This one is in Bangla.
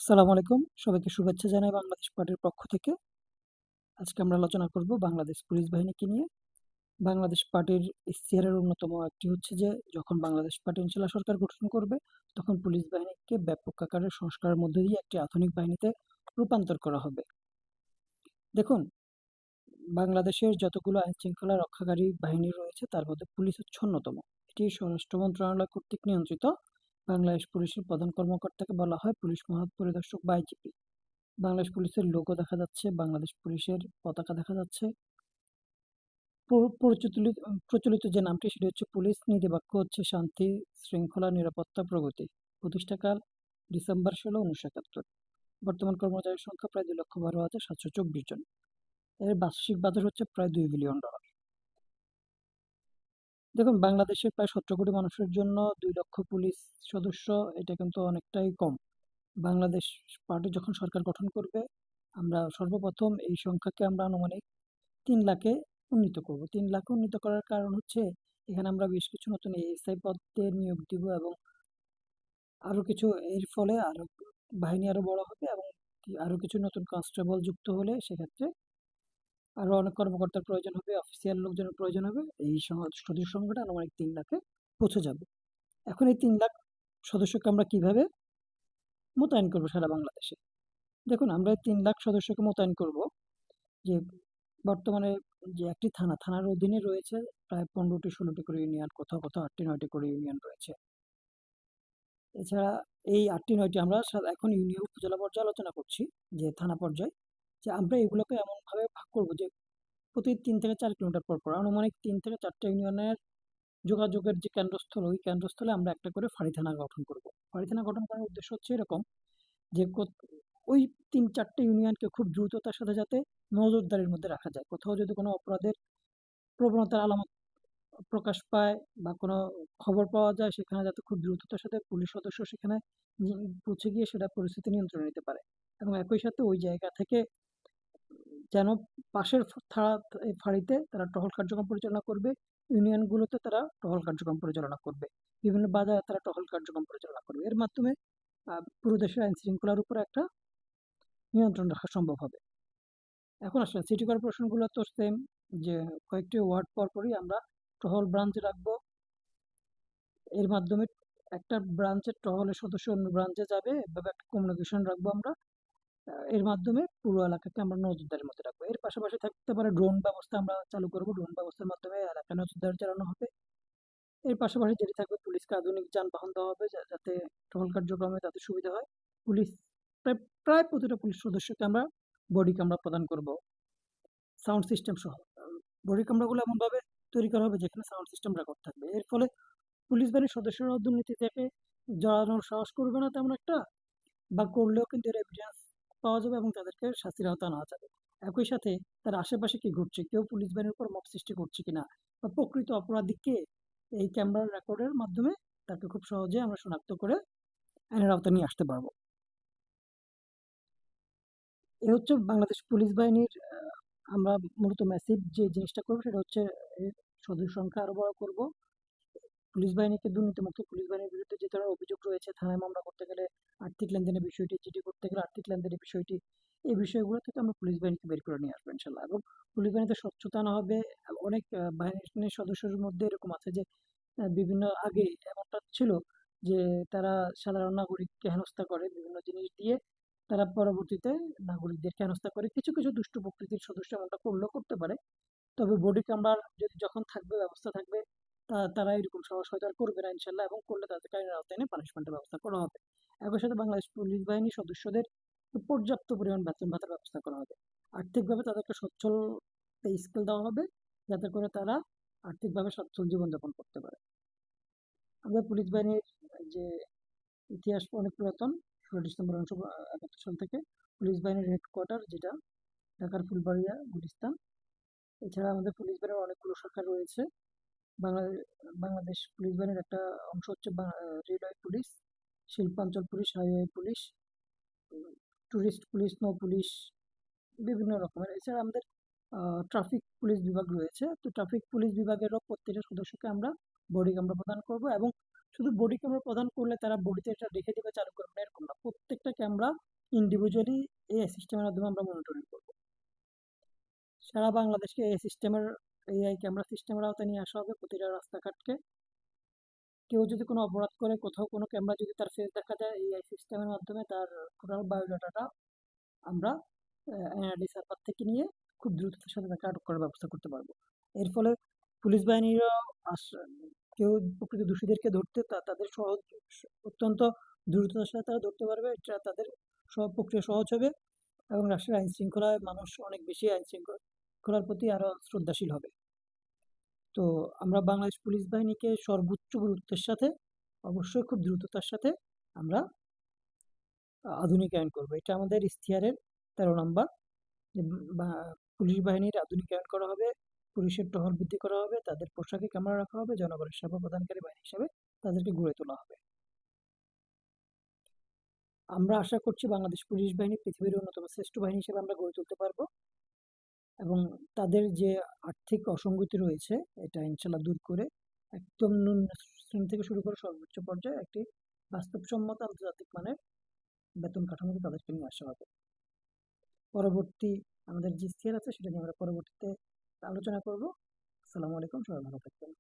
আসসালামু আলাইকুম। সবাইকে শুভেচ্ছা জানাই বাংলাদেশ পার্টির পক্ষ থেকে। আজকে আমরা আলোচনা করব বাংলাদেশ পুলিশ বাহিনীকে নিয়ে। বাংলাদেশ পার্টির ইশতেহারের অন্যতম একটি হচ্ছে যে যখন বাংলাদেশ পার্টি ইনশাল্লাহ সরকার গঠন করবে, তখন পুলিশ বাহিনীকে ব্যাপক আকারে সংস্কারের মধ্য দিয়ে একটি আধুনিক বাহিনীতে রূপান্তর করা হবে। দেখুন, বাংলাদেশের যতগুলো আইনশৃঙ্খলা রক্ষাকারী বাহিনী রয়েছে তার মধ্যে পুলিশ হচ্ছে অন্যতম। এটি স্বরাষ্ট্র মন্ত্রণালয় কর্তৃক নিয়ন্ত্রিত। বাংলাদেশ পুলিশের প্রধান কর্মকর্তাকে বলা হয় পুলিশ মহাপরিদর্শক বা আইজিপি। বাংলাদেশ পুলিশের লোগো দেখা যাচ্ছে, বাংলাদেশ পুলিশের পতাকা দেখা যাচ্ছে। প্রচলিত প্রচলিত যে নামটি সেটি হচ্ছে পুলিশ, নীতিবাক্য হচ্ছে শান্তি, শৃঙ্খলা, নিরাপত্তা, প্রগতি। প্রতিষ্ঠাকাল ডিসেম্বর 16, 1971। বর্তমান কর্মচারীর সংখ্যা প্রায় 2,12,724 জন। এর বার্ষিক বাজার হচ্ছে প্রায় $2 বিলিয়ন। দেখুন, বাংলাদেশের প্রায় 17 কোটি মানুষের জন্য 2 লক্ষ পুলিশ সদস্য, এটা কিন্তু অনেকটাই কম। বাংলাদেশ পার্টি যখন সরকার গঠন করবে, আমরা সর্বপ্রথম এই সংখ্যাকে আমরা আনুমানিক 3 লাখে উন্নীত করব। 3 লাখে উন্নীত করার কারণ হচ্ছে এখানে আমরা বেশ কিছু নতুন এএসআই পদে নিয়োগ দিব এবং আরো কিছু, এর ফলে আরো বাহিনী আরো বড় হবে এবং আরো কিছু নতুন কনস্টেবল যুক্ত হলে সেক্ষেত্রে আরো অনেক কর্মকর্তার প্রয়োজন হবে, অফিসিয়াল লোকজনের প্রয়োজন হবে। এই সদস্য সংখ্যাটা আনুমানিক 3 লাখে পৌঁছে যাবে। এখন এই 3 লাখ সদস্যকে আমরা কিভাবে মোতায়েন করবো সারা বাংলাদেশে? দেখুন, আমরা এই 3 লাখ সদস্যকে মোতায়েন করব যে বর্তমানে যে একটি থানার অধীনে রয়েছে প্রায় 15টি 16টি করে ইউনিয়ন, কোথাও কোথাও 8টি 9টি করে ইউনিয়ন রয়েছে। এছাড়া এই 8টি 9টি আমরা এখন ইউনিয়ন উপজেলা পর্যায়ে আলোচনা করছি, যে থানা পর্যায়ে, যে আমরা এগুলোকে এমনভাবে ভাগ করব যে প্রতি 3 থেকে 4 কিলোমিটার পর পর আনুমানিক 3 থেকে 4টা ইউনিয়নের যোগাযোগের যে কেন্দ্রস্থল, ওই কেন্দ্রস্থলে আমরা একটা করে ফাঁড়ি থানা গঠন করব। ফাঁড়ি থানা গঠন করার উদ্দেশ্য হচ্ছে এরকম যে ওই 3-4টে ইউনিয়নকে খুব দ্রুততার সাথে যাতে নজরদারির মধ্যে রাখা যায়। কোথাও যদি কোনো অপরাধের প্রবণতার আলামত প্রকাশ পায় বা কোনো খবর পাওয়া যায়, সেখানে যাতে খুব দ্রুততার সাথে পুলিশ সদস্য সেখানে পৌঁছে গিয়ে সেটা পরিস্থিতি নিয়ন্ত্রণে নিতে পারে। এবং একই সাথে ওই জায়গা থেকে যেন পাশের ফাঁড়িতে তারা টহল কার্যক্রম পরিচালনা করবে, ইউনিয়নগুলোতে তারা টহল কার্যক্রম পরিচালনা করবে, বিভিন্ন বাজারে তারা টহল কার্যক্রম পরিচালনা করবে। এর মাধ্যমে পুরো দেশের আইন শৃঙ্খলার উপর একটা নিয়ন্ত্রণ রাখা সম্ভব হবে। এখন আসলে সিটি কর্পোরেশনগুলো তো সেম, যে কয়েকটি ওয়ার্ড পরপরই আমরা টহল ব্রাঞ্চ রাখবো। এর মাধ্যমে একটা ব্রাঞ্চের টহলের সদস্য অন্য ব্রাঞ্চে যাবে, এভাবে একটা কমিউনিকেশন রাখবো আমরা। এর মাধ্যমে পুরো এলাকাকে আমরা নজরদারির মধ্যে রাখবো। এর পাশাপাশি থাকতে পারে ড্রোন ব্যবস্থা আমরা চালু করবো। ড্রোন ব্যবস্থার মাধ্যমে এলাকায় নজরদারি চালানো হবে। এর পাশাপাশি যেটি থাকবে, পুলিশকে আধুনিক যানবাহন দেওয়া হবে যাতে টহল কার্যক্রমে তাদের সুবিধা হয়। পুলিশ প্রায় প্রায় প্রতিটা পুলিশ সদস্যকে আমরা বডি ক্যামেরা প্রদান করব, সাউন্ড সিস্টেম সহ। বডি ক্যামেরাগুলো এমনভাবে তৈরি করা হবে যেখানে সাউন্ড সিস্টেম রেকর্ড থাকবে। এর ফলে পুলিশ বাহিনীর সদস্যরা দুর্নীতি থেকে জড়ানোর সাহস করবে না তেমন একটা, বা করলেও কিন্তু এর এভিডেন্স পাওয়া যাবে এবং তাদেরকে শাস্তির আওতায় আনা যাবে। একই সাথে তার আশেপাশে কি ঘটছে, কেউ পুলিশ বাহিনীর উপর মব সৃষ্টি করছে কিনা, বা প্রকৃত অপরাধীকে এই ক্যামেরার রেকর্ডের মাধ্যমে তাকে খুব সহজে আমরা শনাক্ত করে আইনের আওতায় নিয়ে আসতে পারবো। এ হচ্ছে বাংলাদেশ পুলিশ বাহিনীর আমরা মূলত ম্যাসিভ যে জিনিসটা করবো সেটা হচ্ছে এর সদস্য সংখ্যা আরো বড় করব। পুলিশ বাহিনীকে দুর্নীতিমুক্ত পুলিশ বাহিনীর বিরুদ্ধে যে ধরনের অভিযোগ রয়েছে, থানায় মামলা করতে গেলে আর্থিক লেনদেনের বিষয়টি, জিডি করতে গেলে আর্থিক লেনদেনের বিষয়টি, এই বিষয়গুলো থেকে আমরা পুলিশ বাহিনীকে বের করে নিয়ে আসবো ইনশাল্লাহ। এবং পুলিশ বাহিনীতে স্বচ্ছতা আনা হবে। অনেক বাহিনীর সদস্যের মধ্যে এরকম আছে যে বিভিন্ন আগে এমনটা ছিল যে তারা সাধারণ নাগরিককে হেনস্থা করে বিভিন্ন জিনিস দিয়ে, তারা পরবর্তীতে নাগরিকদেরকে হেনস্থা করে। কিছু কিছু দুষ্ট প্রকৃতির সদস্য এমনটা করলেও করতে পারে, তবে বডি ক্যামেরার যদি যখন থাকবে, ব্যবস্থা থাকবে, তারা এরকম সাহস হয়তো আর করবে না ইনশাল্লাহ, এবং করলে তাদেরকে আইনের আওতায় এনে পানিশমেন্টের ব্যবস্থা করা হবে। একই সাথে বাংলাদেশ পুলিশ বাহিনীর সদস্যদের পর্যাপ্ত পরিমাণ বেতন ভাতার ব্যবস্থা করা হবে। আর্থিকভাবে তাদেরকে সচ্ছল পে স্কেল দেওয়া হবে যাতে করে তারা আর্থিকভাবে সচ্ছল জীবনযাপন করতে পারে। আমাদের পুলিশ বাহিনীর যে ইতিহাস অনেক পুরাতন। 16 ডিসেম্বর 1971 সাল থেকে পুলিশ বাহিনীর হেডকোয়ার্টার, যেটা ঢাকার ফুলবাড়িয়া, গুলিস্তান। এছাড়া আমাদের পুলিশ বাহিনীর অনেকগুলো শাখা রয়েছে। বাংলাদেশ বাংলাদেশ পুলিশ বাহিনীর একটা অংশ হচ্ছে রেলওয়ে পুলিশ, শিল্পাঞ্চল police, highway police, tourist police, নৌ পুলিশ, বিভিন্ন রকমের। এছাড়া আমাদের ট্রাফিক পুলিশ বিভাগ রয়েছে। তো ট্রাফিক পুলিশ বিভাগেরও প্রত্যেকটা সদস্যকে আমরা বডি ক্যামেরা প্রদান করব। এবং শুধু বডি ক্যামেরা প্রদান করলে তারা বডিতে এটা রেখে দিবে, চালু করবে না, এরকম না। প্রত্যেকটা ক্যামেরা ইন্ডিভিজুয়ালি এআই সিস্টেমের মাধ্যমে আমরা মনিটরিং করব। সারা বাংলাদেশকে এআই সিস্টেমের এআই ক্যামেরা সিস্টেমের আওতায় নিয়ে আসা হবে প্রতিটা রাস্তাঘাটকে। কেউ যদি কোনো অপরাধ করে, কোথাও কোনো ক্যামেরা যদি তার ফেস দেখা যায়, এআই সিস্টেমের মাধ্যমে তার টোটাল বায়োডাটাটা আমরা এনআইডি সার্ভার থেকে নিয়ে খুব দ্রুততার সাথে তাকে আটক করার ব্যবস্থা করতে পারবো। এর ফলে পুলিশ বাহিনীরা কেউ প্রকৃত দোষীদেরকে ধরতে তাদের সহজ, অত্যন্ত দ্রুততার সাথে তারা ধরতে পারবে। এটা তাদের সব প্রক্রিয়া সহজ হবে এবং রাষ্ট্রের আইন শৃঙ্খলায় মানুষ অনেক বেশি আইন শৃঙ্খলার প্রতি আরো শ্রদ্ধাশীল হবে। তো আমরা বাংলাদেশ পুলিশ বাহিনীকে সর্বোচ্চ গুরুত্বের সাথে, অবশ্যই খুব দ্রুততার সাথে আমরা আধুনিকায়ন করবো। এটা আমাদের ইশতেহারের 13 নম্বর, যে পুলিশ বাহিনীর আধুনিকায়ন করা হবে, পুলিশের টহল বৃদ্ধি করা হবে, তাদের পোশাকে ক্যামেরা রাখা হবে, জনগণের সেবা প্রদানকারী বাহিনী হিসেবে তাদেরকে গড়ে তোলা হবে। আমরা আশা করছি বাংলাদেশ পুলিশ বাহিনী পৃথিবীর অন্যতম শ্রেষ্ঠ বাহিনী হিসেবে আমরা গড়ে তুলতে পারবো এবং তাদের যে আর্থিক অসঙ্গতি রয়েছে এটা ইনশাল্লাহ দূর করে একদম নিম্ন শ্রেণী থেকে শুরু করে সর্বোচ্চ পর্যায়ে একটি বাস্তবসম্মত আন্তর্জাতিক মানের বেতন কাঠামোতে তাদেরকে নিয়ে আসা হবে। পরবর্তী আমাদের যে ইশতেহার আছে সেটা নিয়ে আমরা পরবর্তীতে আলোচনা করব। আসসালামু আলাইকুম, সবাই ভালো থাকবেন।